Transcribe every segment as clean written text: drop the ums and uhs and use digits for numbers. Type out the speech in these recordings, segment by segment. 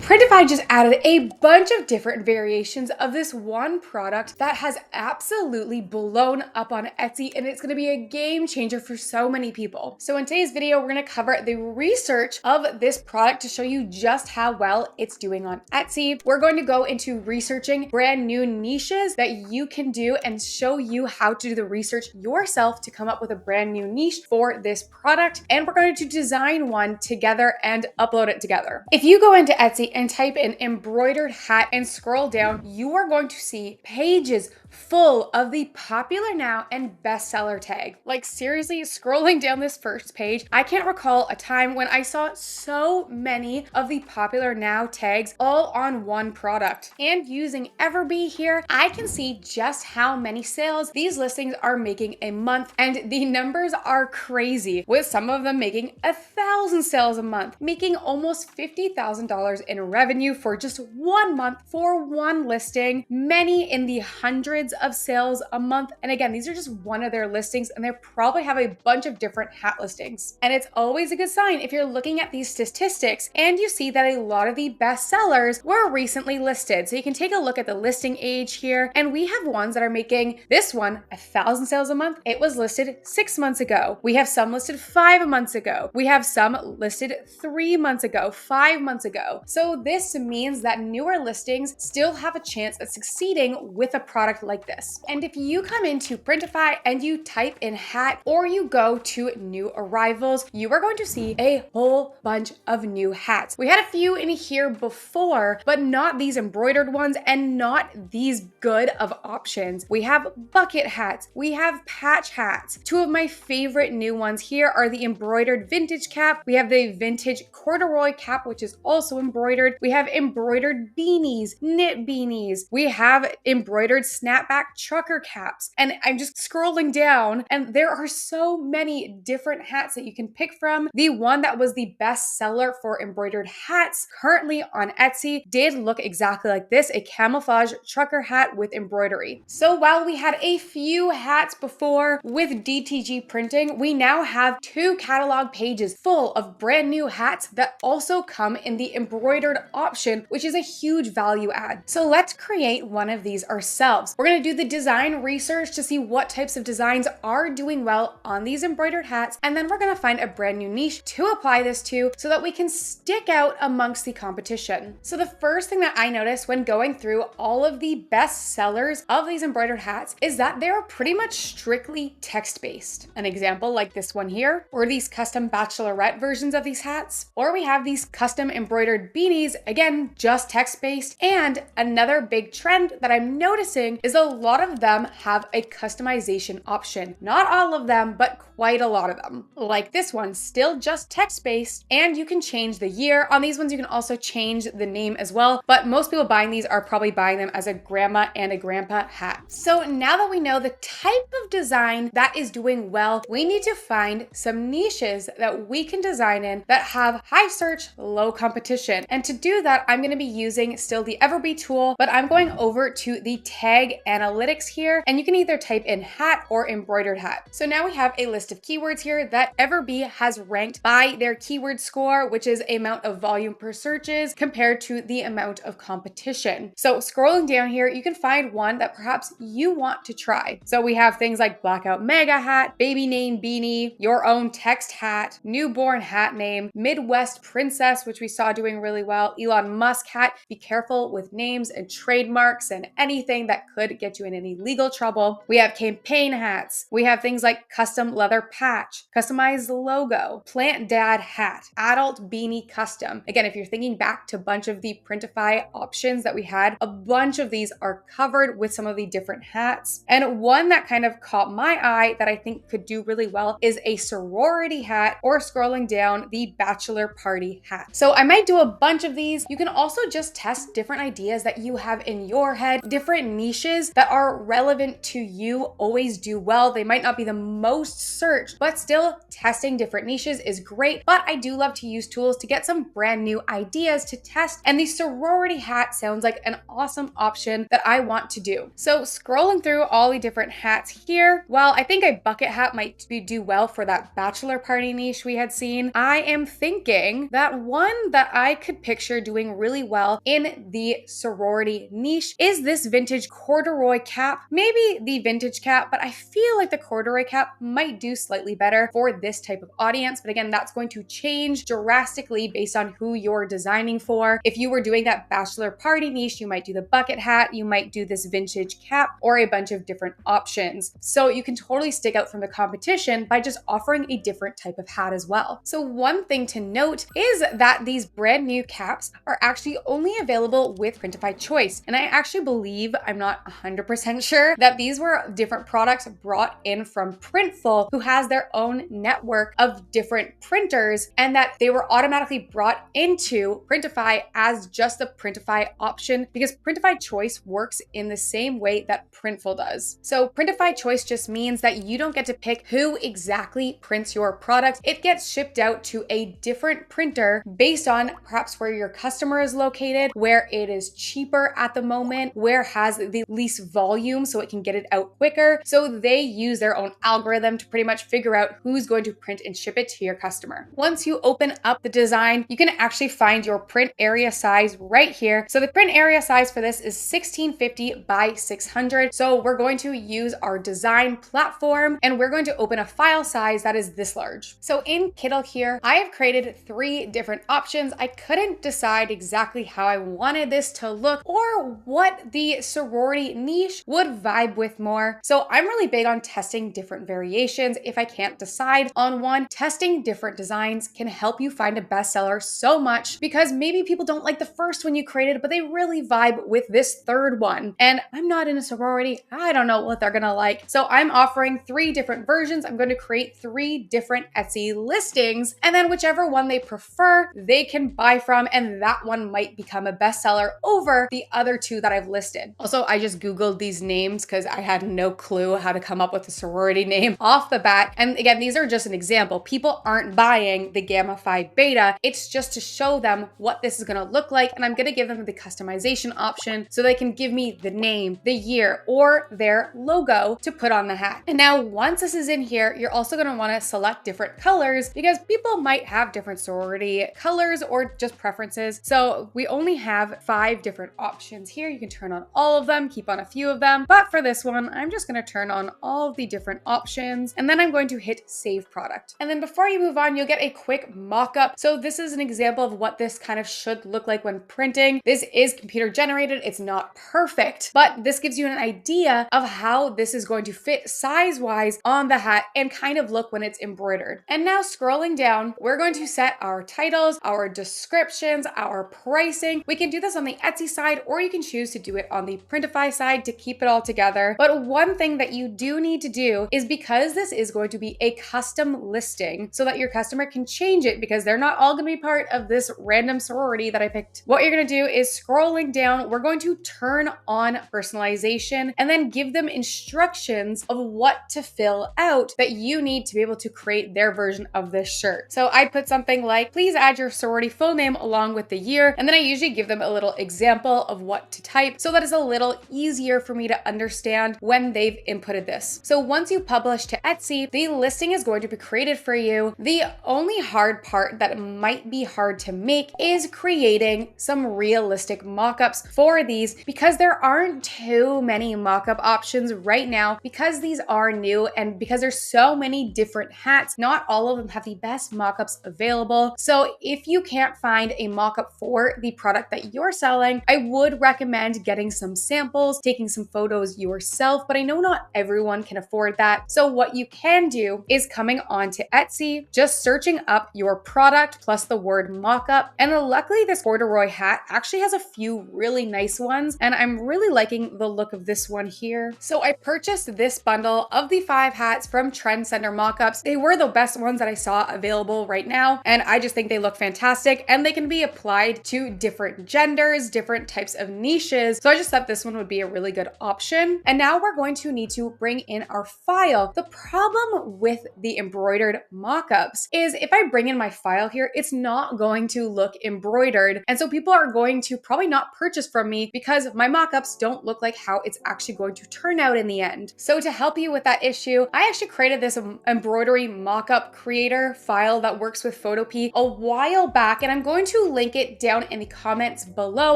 Printify just added a bunch of different variations of this one product that has absolutely blown up on Etsy, and it's going to be a game changer for so many people. So in today's video, we're going to cover the research of this product to show you just how well it's doing on Etsy. We're going to go into researching brand new niches that you can do and show you how to do the research yourself to come up with a brand new niche for this product. And we're going to design one together and upload it together. If you go into Etsy and type in embroidered hat and scroll down, you are going to see pages full of the popular now and bestseller tag. Like seriously, scrolling down this first page, I can't recall a time when I saw so many of the popular now tags all on one product. And using Everbee here, I can see just how many sales these listings are making a month, and the numbers are crazy, with some of them making 1,000 sales a month, making almost $50,000 in revenue for just 1 month for one listing, many in the hundreds of sales a month. And again, these are just one of their listings, and they probably have a bunch of different hat listings. And it's always a good sign if you're looking at these statistics and you see that a lot of the best sellers were recently listed. So you can take a look at the listing age here, and we have ones that are making this one 1,000 sales a month. It was listed 6 months ago. We have some listed 5 months ago. We have some listed 3 months ago, 5 months ago. So this means that newer listings still have a chance at succeeding with a product like this. And if you come into Printify and you type in hat, or you go to new arrivals, you are going to see a whole bunch of new hats. We had a few in here before, but not these embroidered ones and not these good of options. We have bucket hats, we have patch hats. Two of my favorite new ones here are the embroidered vintage cap. We have the vintage corduroy cap, which is also embroidered. We have embroidered beanies, knit beanies. We have embroidered snapback trucker caps. And I'm just scrolling down, and there are so many different hats that you can pick from. The one that was the best seller for embroidered hats currently on Etsy did look exactly like this, a camouflage trucker hat with embroidery. So while we had a few hats before with DTG printing, we now have 2 catalog pages full of brand new hats that also come in the embroidered option, which is a huge value add. So let's create one of these ourselves. We're going to do the design research to see what types of designs are doing well on these embroidered hats, and then we're going to find a brand new niche to apply this to so that we can stick out amongst the competition. So the first thing that I noticed when going through all of the best sellers of these embroidered hats is that they're pretty much strictly text-based. An example like this one here, or these custom bachelorette versions of these hats, or we have these custom embroidered beanies, again, just text-based. And another big trend that I'm noticing is a lot of them have a customization option. Not all of them, but quite a lot of them. Like this one, still just text-based, and you can change the year. On these ones, you can also change the name as well, but most people buying these are probably buying them as a grandma and a grandpa hat. So now that we know the type of design that is doing well, we need to find some niches that we can design in that have high search, low competition. And to do that, I'm going to be using still the Everbee tool, but I'm going over to the tag analytics here, and you can either type in hat or embroidered hat. So now we have a list of keywords here that Everbee has ranked by their keyword score, which is amount of volume per searches compared to the amount of competition. So scrolling down here, you can find one that perhaps you want to try. So we have things like blackout mega hat, baby name beanie, your own text hat, newborn hat name, Midwest princess, which we saw doing really well, Elon Musk hat. Be careful with names and trademarks and anything that could get you in any legal trouble. We have campaign hats. We have things like custom leather patch, customized logo, plant dad hat, adult beanie custom. Again, if you're thinking back to a bunch of the Printify options that we had, a bunch of these are covered with some of the different hats. And one that kind of caught my eye that I think could do really well is a sorority hat, or scrolling down, the bachelor party hat. So I might do a bunch of these. You can also just test different ideas that you have in your head, different niches that are relevant to you, always do well. They might not be the most searched, but still testing different niches is great. But I do love to use tools to get some brand new ideas to test. And the sorority hat sounds like an awesome option that I want to do. So scrolling through all the different hats here, while I think a bucket hat might do well for that bachelor party niche we had seen, I am thinking that one that I could pick picture doing really well in the sorority niche is this vintage corduroy cap. Maybe the vintage cap, but I feel like the corduroy cap might do slightly better for this type of audience. But again, that's going to change drastically based on who you're designing for. If you were doing that bachelor party niche, you might do the bucket hat, you might do this vintage cap, or a bunch of different options. So you can totally stick out from the competition by just offering a different type of hat as well. So one thing to note is that these brand new caps are actually only available with Printify Choice. And I actually believe, I'm not 100% sure, that these were different products brought in from Printful, who has their own network of different printers, and that they were automatically brought into Printify as just a Printify option because Printify Choice works in the same way that Printful does. So Printify Choice just means that you don't get to pick who exactly prints your product. It gets shipped out to a different printer based on perhaps where your customer is located, where it is cheaper at the moment, where has the least volume so it can get it out quicker. So they use their own algorithm to pretty much figure out who's going to print and ship it to your customer. Once you open up the design, you can actually find your print area size right here. So the print area size for this is 1650 by 600. So we're going to use our design platform and we're going to open a file size that is this large. So in Kittl here, I have created 3 different options. I couldn't decide exactly how I wanted this to look or what the sorority niche would vibe with more. So I'm really big on testing different variations. If I can't decide on one, testing different designs can help you find a bestseller so much because maybe people don't like the first one you created, but they really vibe with this third one. And I'm not in a sorority. I don't know what they're gonna like. So I'm offering 3 different versions. I'm going to create 3 different Etsy listings, and then whichever one they prefer, they can buy from, and that one might become a bestseller over the other 2 that I've listed. Also, I just Googled these names because I had no clue how to come up with a sorority name off the bat. And again, these are just an example. People aren't buying the Gamma Phi Beta. It's just to show them what this is going to look like. And I'm going to give them the customization option so they can give me the name, the year, or their logo to put on the hat. And now once this is in here, you're also going to want to select different colors because people might have different sorority colors or just preferences. So we only have 5 different options here. You can turn on all of them, keep on a few of them. But for this one, I'm just going to turn on all of the different options, and then I'm going to hit save product. And then before you move on, you'll get a quick mock-up. So this is an example of what this kind of should look like when printing. This is computer generated. It's not perfect, but this gives you an idea of how this is going to fit size-wise on the hat and kind of look when it's embroidered. And now scrolling down, we're going to set our titles, our descriptions, our pricing. We can do this on the Etsy side, or you can choose to do it on the Printify side to keep it all together. But one thing that you do need to do is, because this is going to be a custom listing so that your customer can change it because they're not all going to be part of this random sorority that I picked. What you're going to do is scrolling down, we're going to turn on personalization and then give them instructions of what to fill out that you need to be able to create their version of this shirt. So I'd put something like, please add your sorority full name along with the year. And then I usually give them a little example of what to type so that it's a little easier for me to understand when they've inputted this. So once you publish to Etsy, the listing is going to be created for you. The only hard part that might be hard to make is creating some realistic mock-ups for these because there aren't too many mock-up options right now because these are new and because there's so many different hats. Not all of them have the best mock-ups available. So if you can't find a mock-up for the product that you're selling, I would recommend getting some samples, taking some photos yourself, but I know not everyone can afford that. So what you can do is coming onto Etsy, just searching up your product plus the word mock-up. And luckily this corduroy hat actually has a few really nice ones, and I'm really liking the look of this one here. So I purchased this bundle of the 5 hats from Trend Center Mockups. They were the best ones that I saw available right now, and I just think they look fantastic and they can be applied to different genders, different types of niches. So I just thought this one would be a really good option. And now we're going to need to bring in our file. The problem with the embroidered mockups is if I bring in my file here, it's not going to look embroidered. And so people are going to probably not purchase from me because my mockups don't look like how it's actually going to turn out in the end. So to help you with that issue, I actually created this embroidery mockup creator file that works with Photopea a while back, and I'm going to to link it down in the comments below.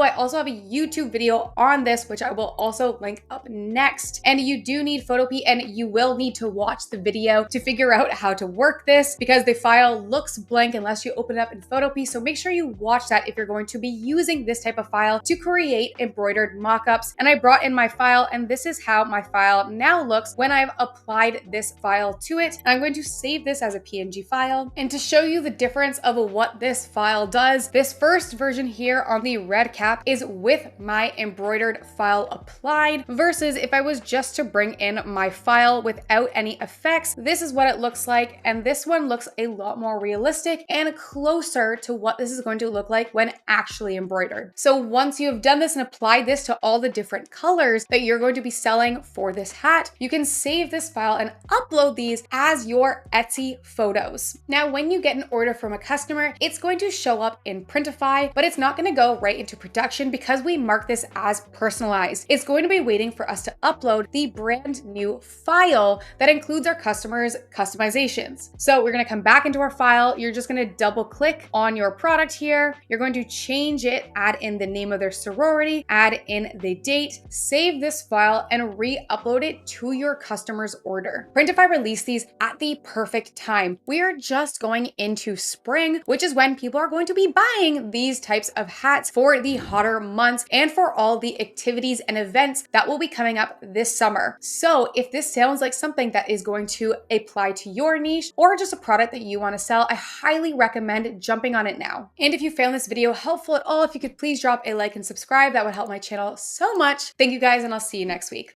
I also have a YouTube video on this, which I will also link up next. And you do need Photopea, and you will need to watch the video to figure out how to work this, because the file looks blank unless you open it up in Photopea. So make sure you watch that if you're going to be using this type of file to create embroidered mockups. And I brought in my file, and this is how my file now looks when I've applied this file to it. And I'm going to save this as a PNG file. And to show you the difference of what this file does, this first version here on the red cap is with my embroidered file applied, versus if I was just to bring in my file without any effects, this is what it looks like. And this one looks a lot more realistic and closer to what this is going to look like when actually embroidered. So once you have done this and applied this to all the different colors that you're going to be selling for this hat, you can save this file and upload these as your Etsy photos. Now, when you get an order from a customer, it's going to show up in Printify, but it's not going to go right into production because we mark this as personalized. It's going to be waiting for us to upload the brand new file that includes our customers' customizations. So we're going to come back into our file. You're just going to double click on your product here. You're going to change it, add in the name of their sorority, add in the date, save this file, and re-upload it to your customer's order. Printify released these at the perfect time. We are just going into spring, which is when people are going to be buying these types of hats for the hotter months and for all the activities and events that will be coming up this summer. So if this sounds like something that is going to apply to your niche or just a product that you want to sell, I highly recommend jumping on it now. And if you found this video helpful at all, if you could please drop a like and subscribe, that would help my channel so much. Thank you guys, and I'll see you next week.